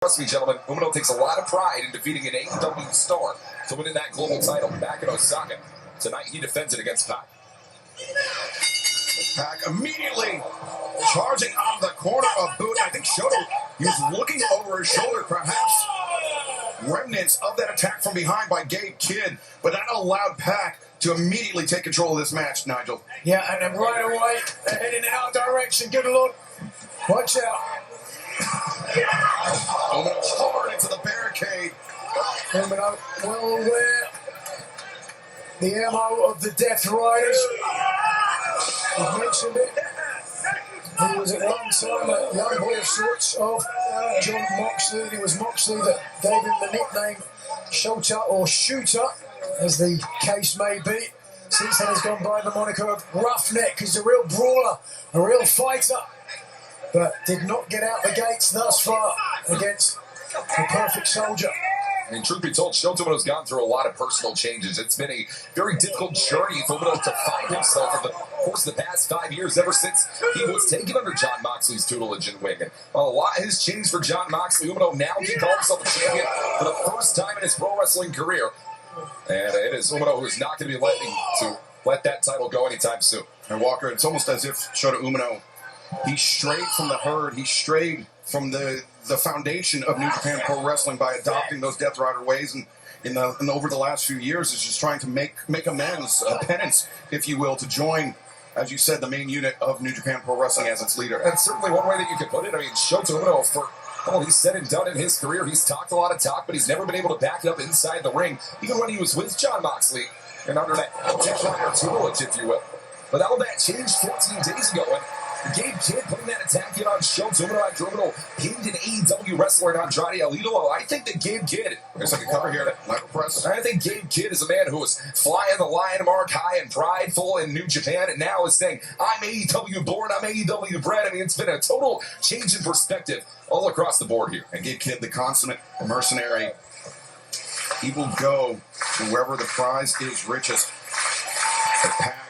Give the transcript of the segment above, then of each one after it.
trust me, gentlemen, Umino takes a lot of pride in defeating an AEW star to win in that global title back in Osaka. Tonight, he defends it against Pac. Pac immediately charging on the corner of boot. I think Shota, he was looking over his shoulder, perhaps remnants of that attack from behind by Gabe Kidd, but that allowed Pac to immediately take control of this match, Nigel. Yeah, and then right away, they're heading in our direction. Good Lord. Watch out. Umino hard into the barricade. Umino well aware the MO of the Death Riders. He mentioned it. He was at one time a young boy of sorts of John Moxley. It was Moxley that gave him the nickname Shota or Shooter, as the case may be. Since then, he's gone by the moniker of Roughneck. He's a real brawler, a real fighter, but did not get out the gates thus far against the perfect soldier. I mean, truth be told, Shota Umino's gone through a lot of personal changes. It's been a very difficult journey for Umino to find himself over the course of the past 5 years, ever since he was taken under John Moxley's tutelage and wing. And a lot has changed for John Moxley. Umino now can call himself a champion for the first time in his pro wrestling career. And it is Umino who is not going to be let that title go anytime soon. And Walker, it's almost as if Shota Umino, he strayed from the herd. He strayed from the foundation of New Japan Pro Wrestling by adopting those Death Rider ways, and over the last few years is just trying to make amends, penance, if you will, to join, as you said, the main unit of New Japan Pro Wrestling as its leader. That's certainly one way that you could put it. I mean, Shota Umino, for all he's said and done in his career, he's talked a lot of talk, but he's never been able to back it up inside the ring, even when he was with John Moxley and under that Death Rider tutelage, if you will. But all that changed 14 days ago, and Gabe Kidd putting that attack in on Shota Umino after Umino pinned an AEW wrestler in Andrade El Idolo. I think that Gabe Kidd, there's like a cover here, that press. I think Gabe Kidd is a man who was flying the lion mark high and prideful in New Japan, and now is saying, I'm AEW born, I'm AEW bred. I mean, it's been a total change in perspective all across the board here. And Gabe Kidd, the consummate mercenary, he will go to wherever the prize is richest. The Pac.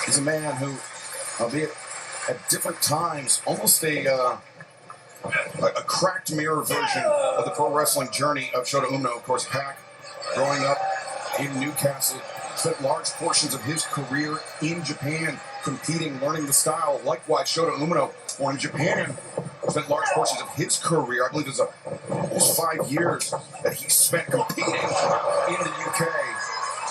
He's a man who, albeit at different times, almost a cracked mirror version of the pro wrestling journey of Shota Umino. Of course, Pac, growing up in Newcastle, spent large portions of his career in Japan competing, learning the style. Likewise, Shota Umino, born in Japan, spent large portions of his career, I believe it was almost 5 years, that he spent competing in the UK.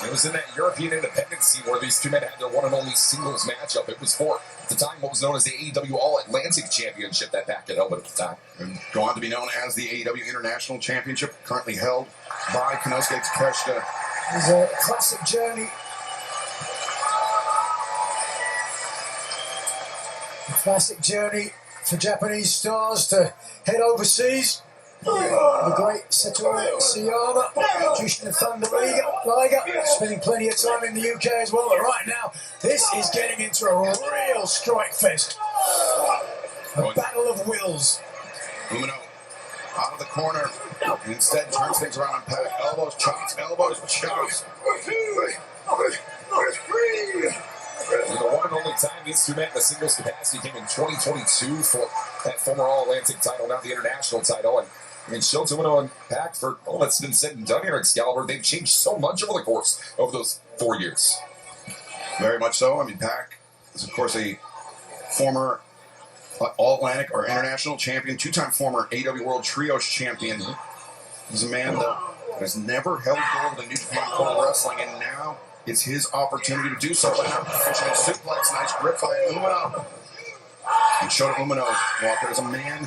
It was in that European independence scene where these two men had their one and only singles matchup. It was for, at the time, what was known as the AEW All-Atlantic Championship that Pac had held at the time. And go on to be known as the AEW International Championship, currently held by Konosuke Takeshita. It was a classic journey. A classic journey for Japanese stars to head overseas. The great Satoru Siyama, Jushin Thunder Liger, spending plenty of time in the UK as well. But right now, this is getting into a real strike fest. A battle of wills. Umino out of the corner, and instead turns things around on Pac. Elbows, chops, elbows, chops. The one and only time these two met in the singles capacity came in 2022 for that former All-Atlantic title, now the international title. And I mean, Shota Umino and Pac, for all that's been said and done here, Excalibur, they've changed so much over the course of those 4 years. Very much so. I mean, Pac is, of course, a former All-Atlantic or international champion, two-time former AEW World Trios champion. He's a man that has never held gold in New Japan Pro Wrestling, and now it's his opportunity to do so. Fisherman suplex, nice grip by Umino. And Shota Umino, Walker, is a man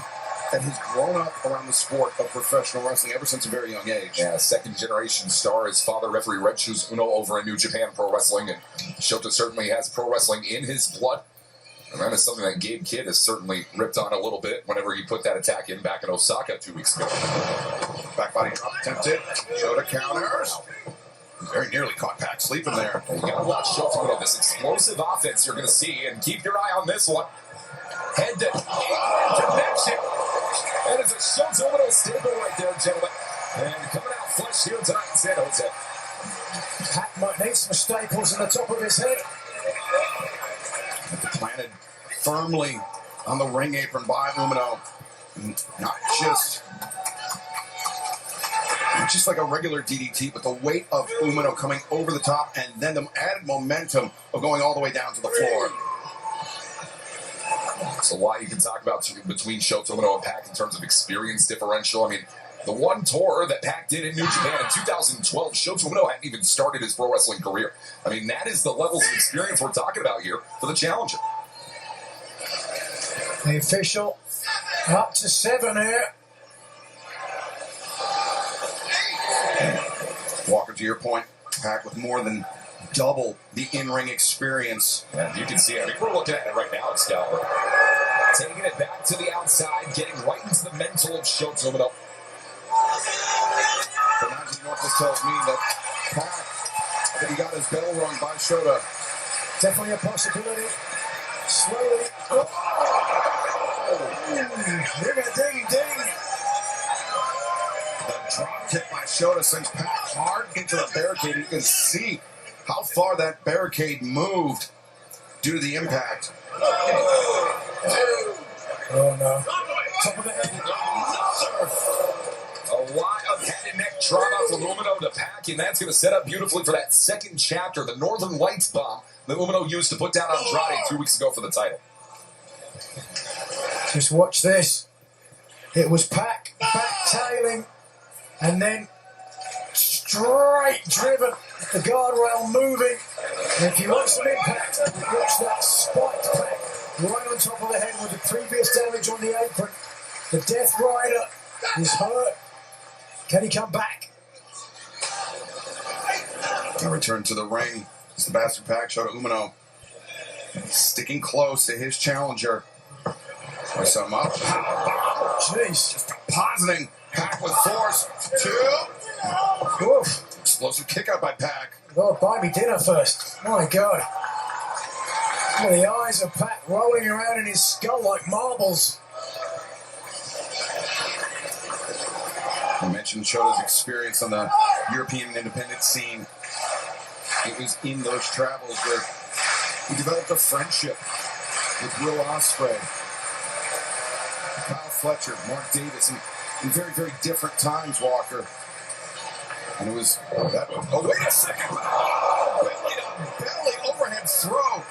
that has grown up around the sport of professional wrestling ever since a very young age. Yeah, second-generation star. His father, referee Red Shoes Uno, over in New Japan Pro Wrestling, and Shota certainly has pro wrestling in his blood. And that is something that Gabe Kidd has certainly ripped on a little bit whenever he put that attack in back in Osaka 2 weeks ago. Back body drop attempted. Shota counters. Very nearly caught Pac sleeping there. You got to watch Shota Umino, this explosive offense you're going to see, and keep your eye on this one. Head to connection. And it's a Shota Umino staple right there, gentlemen. And coming out flush here tonight in San Jose. Pac might need some staples in the top of his head. Planted firmly on the ring apron by Umino. Not just like a regular DDT, but the weight of Umino coming over the top and then the added momentum of going all the way down to the floor. So why you can talk about between Shota Umino and Pac in terms of experience differential. I mean, the one tour that Pac did in New Japan in 2012, Shota Umino hadn't even started his pro wrestling career. I mean, that is the levels of experience we're talking about here for the challenger. The official up to 7 here. Walker, to your point, Pac with more than double the in-ring experience. And you can see, I mean, we're looking at it right now, Excalibur. Taking it back to the outside, getting right into the mental of Shota Umino. But now you know what this tells me, that Pac, that he got his bell rung by Shota. Definitely a possibility. Slowly. Oh! Ding, ding. The drop kick by Shota sends Pac hard into the barricade. You can see how far that barricade moved due to the impact. Oh no. Top of the head. A lot of head and neck trauma from Umino to Pac, and that's going to set up beautifully for that second chapter, the Northern Lights bomb that Umino used to put down Andrade 2 weeks ago for the title. Just watch this. It was Pac backtailing and then straight driven. The guardrail moving. And if you want some impact, watch that spiked Pac right on top of the head with the previous damage on the apron. The Death Rider is hurt. Can he come back? A return to the ring. It's the Bastard Pac, Shota Umino, sticking close to his challenger. Try something up. Jeez. Just depositing Pac with force. 2. Oof. Explosive kick out by Pac. God, buy me dinner first. My God. Look at the eyes of Pac rolling around in his skull like marbles. I mentioned Shota's experience on the European independent scene. It was in those travels where he developed a friendship with Will Ospreay, Kyle Fletcher, Mark Davis, in very, very different times, Walker. And it was that one. Oh, wait a second. Belly overhead throw.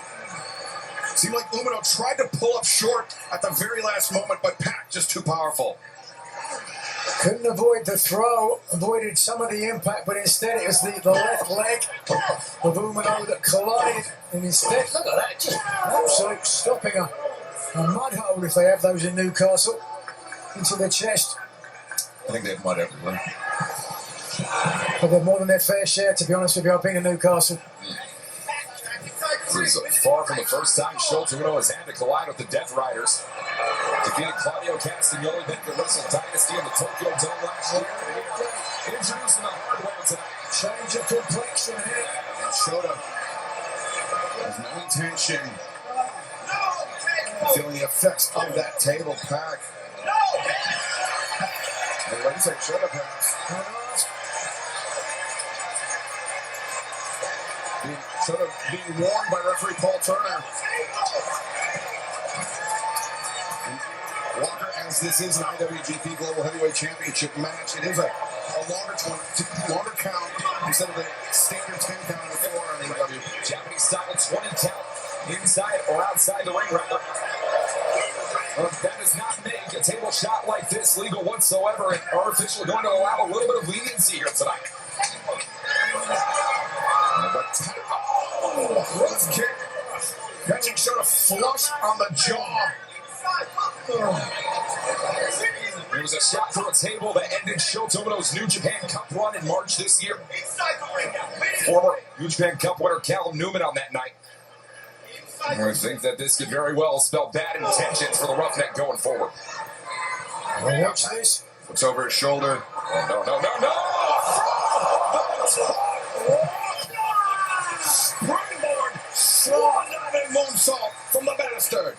Seemed like Umino tried to pull up short at the very last moment, but Pac just too powerful. Couldn't avoid the throw, avoided some of the impact, but instead it was the left leg of Umino that collided. And instead, look at that, just absolute stopping a mud hole if they have those in Newcastle into the chest. I think they have mud everywhere. But they're more than their fair share, to be honest with you. I've been in Newcastle. This is far from the first time Shota Umino has had to collide with the Death Riders. Defeated Claudio Castagnoli, then the Wrestle Dynasty in the Tokyo Dome last year. Introducing the hardware tonight. Change of complexion here. And Shota has no intention of feeling the effects of that table, Pac. And what do you say, Shota pass? Shota being warned by referee Paul Turner. And Walker, as this is an IWGP Global Heavyweight Championship match, it is a longer count instead of the standard 10 count before on AEW. Japanese style 20 count inside or outside the ring, rather. That does not make a table shot like this legal whatsoever, and our official going to allow a little bit of leniency here tonight. Cross kick. Catching Shota flush on the jaw. There was a shot through a table that ended Shota Umino's New Japan Cup run in March this year. Former New Japan Cup winner Callum Newman on that night. I think that this could very well spell bad intentions for the Roughneck going forward. Well, watch this. Looks over his shoulder. Oh, no. Springboard. Sliding moonsault from the Bastard.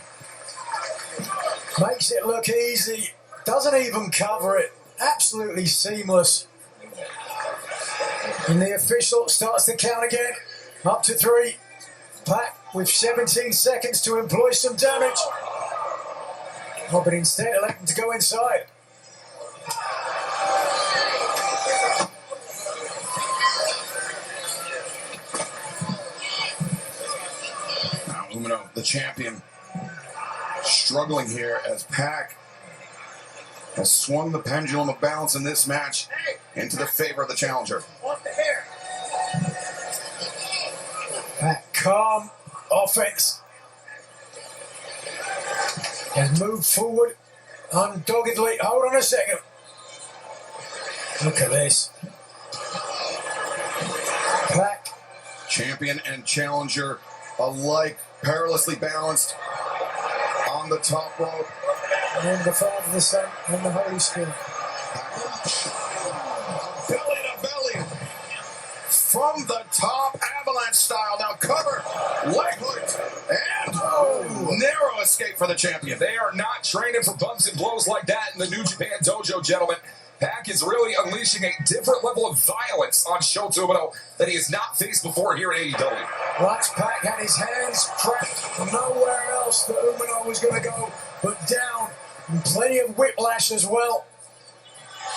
Makes it look easy. Doesn't even cover it. Absolutely seamless. And the official starts the count again. Up to 3. Pac with 17 seconds to employ some damage. Oh, but instead electing to go inside. Now Umino, the champion, struggling here as Pac has swung the pendulum of balance in this match into the favor of the challenger. Pac, calm offense. Has moved forward undoggedly. Hold on a second. Look at this. Pac. Champion and challenger alike perilously balanced on the top rope. And the Father, the Son, and the Holy Spirit. Belly to belly. From the top, avalanche style. Now cover, leg hook, and narrow escape for the champion. They are not training for bumps and blows like that in the New Japan Dojo, gentlemen. Pac is really unleashing a different level of violence on Shota Umino that he has not faced before here in AEW. Watch, Pac had his hands trapped nowhere else that Umino was going to go but down. And plenty of whiplash as well.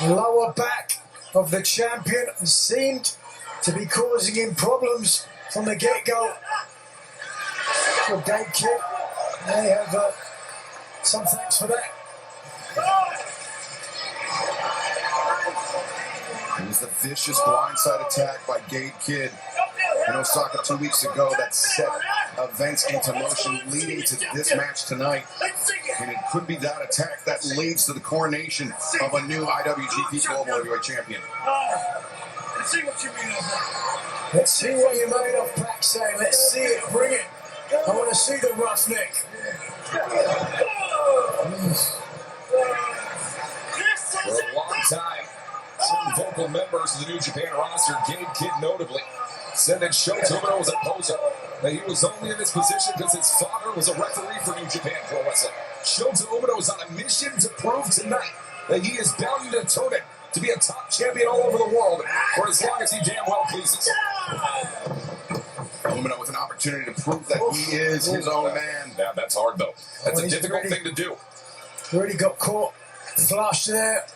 Lower back of the champion seemed to be causing him problems from the get-go. Good Dave Kid. They have some thanks for that. It was the vicious blindside attack by Gabe Kidd in Osaka 2 weeks ago that set events into motion leading to this match tonight. And it could be that attack that leads to the coronation of a new IWGP Global Heavyweight Champion. Let's see what you made of, Pac say. Let's see it. Bring it. I want to see the roughneck. For a long time, some vocal members of the New Japan roster, Gabe Kidd notably, said that Shota Umino was a poser, that he was only in this position because his father was a referee for New Japan Pro Wrestling. Shota Umino is on a mission to prove tonight that he is bound and determined to be a top champion all over the world for as long as he damn well pleases. Umino with an opportunity to prove that he is his own man. Yeah, that's hard though. That's a difficult thing to do. Really got caught flush there.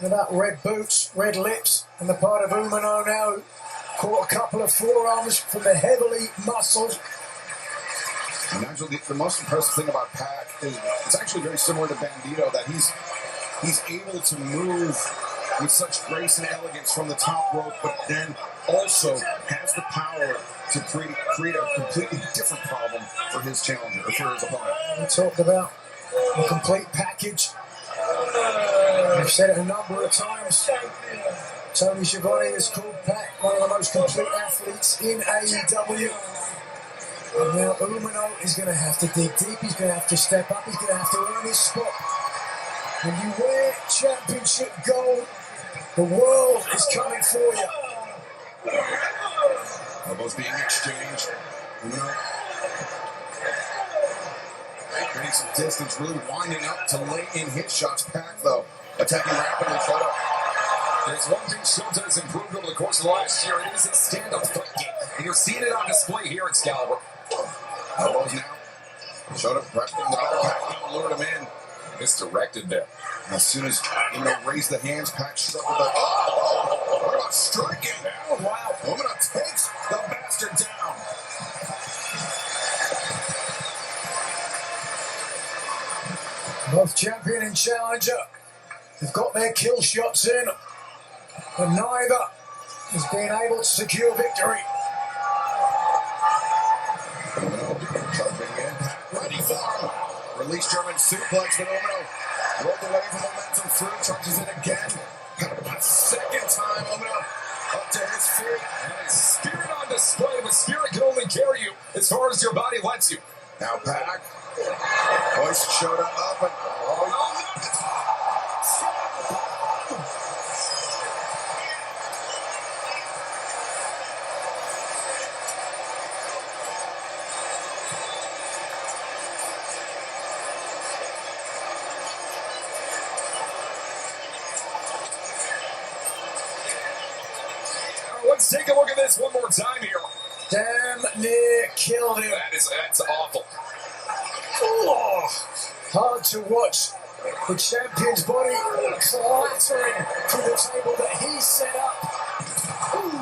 About red boots, red lips, and the part of Umino now caught a couple of forearms from the heavily muscled. And actually, the most impressive thing about Pac is it's actually very similar to Bandito, that he's able to move with such grace and elegance from the top rope, but then also has the power to create a completely different problem for his challenger, or for his opponent. We talked about the complete package. I've said it a number of times. Tony Schiavone has called Pac one of the most complete athletes in AEW. And now Umino is going to have to dig deep. He's going to have to step up. He's going to have to earn his spot. When you wear championship gold, the world is coming for you. Elbows being exchanged. Umino creating some distance, really winding up to lay in his shots. Pac, though, attacking rapidly. Shota. There's one thing Shota has improved over the course of the last year, and it is his stand-up fight game. And you're seeing it on display here at Excalibur. Elbows now. Shota pressing the better. Pac now lured him in. Misdirected there. As soon as Umino raised the hands, Pac struck with the... Oh! What about striking? Oh, wow. Umino takes the bastard down. Both champion and challenger have got their kill shots in, but neither has been able to secure victory. Jumping in, ready for him. Release German suplex, but Umino rolled away from momentum through, charges it again. A second time, Umino up to his feet. And his spirit on display, but spirit can only carry you as far as your body lets you. Now Pac hoists Shota up and Let's take a look at this one more time here. Damn near killed him. That's awful. Oh, Hard to watch the champion's body clattering through the table that he set up. Ooh.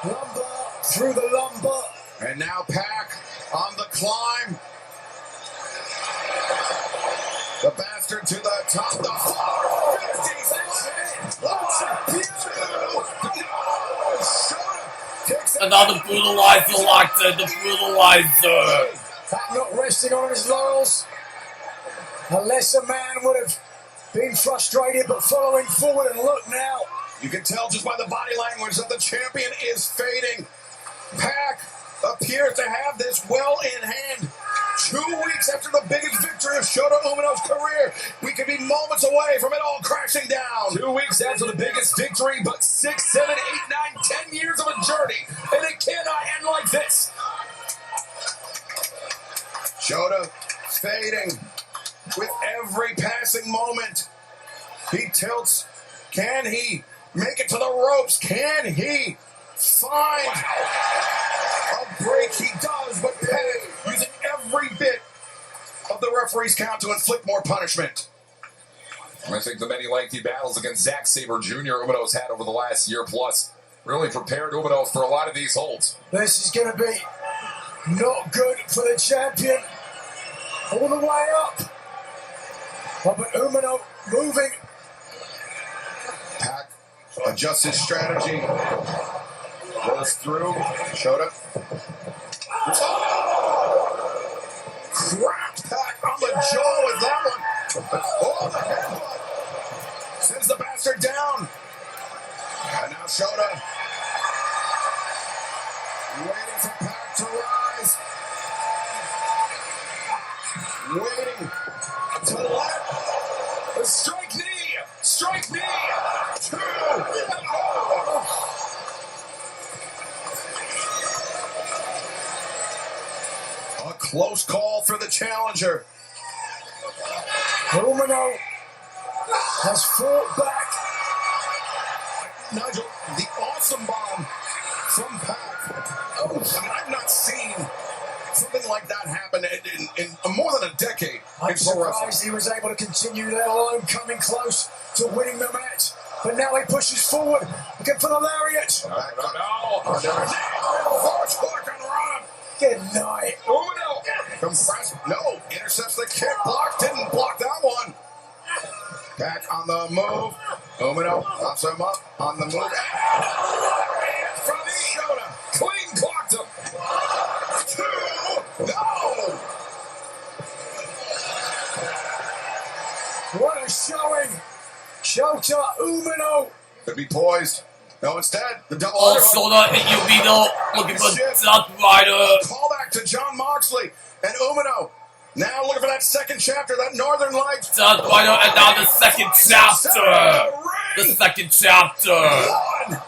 Lumbar through the lumbar. And now Pac on the climb. The bastard to the top. The 450. Another brutalizer locked in, the brutalizer. Pac not resting on his laurels. A lesser man would have been frustrated, but following forward, and look now. You can tell just by the body language that the champion is fading. Pac appears to have this well in hand. 2 weeks after the biggest victory of Shota Umino's career, we could be moments away from it all crashing down. 2 weeks after the biggest victory, but 6, 7, 8, 9, 10 years of a journey, and it cannot end like this. Shota fading with every passing moment. He tilts. Can he make it to the ropes? Can he find a break? He does, but Pac using every bit of the referee's count to inflict more punishment. I think the many lengthy battles against Zack Sabre Jr. Umino's had over the last year plus really prepared Umino for a lot of these holds. This is going to be not good for the champion. All the way up. Oh, but Umino moving. Pac adjusts his strategy. Goes through. Shota. Cracked Pac on the jaw with that one. Oh, the headbutt. Sends the bastard down. And now Shota. Waiting for Pac to rise. Waiting to let A strike knee! Strike knee! 2. A close call for the challenger. Umino has fought back. Nigel, the awesome bomb from Pac. I mean, I've not seen something like that happen in more than a decade I'm in pro wrestling. surprised he was able to continue, let alone coming close to winning the match. But now he pushes forward, looking for the lariat. No! Reverse hook and run. Good night. Umino! Compressed. No. Intercepts the kick. Block. Didn't block that one. Back on the move. Umino pops him up on the move. From Shota. Clean blocked him! 2. No. What a showing. Shota Umino. Could be poised. No, instead, the double Oh, underhook. Shota and Umino looking for Death Rider. Call back to John Moxley and Umino. Now looking for that second chapter, that Northern Lights. Death Rider, and now the second chapter. The second chapter. 1.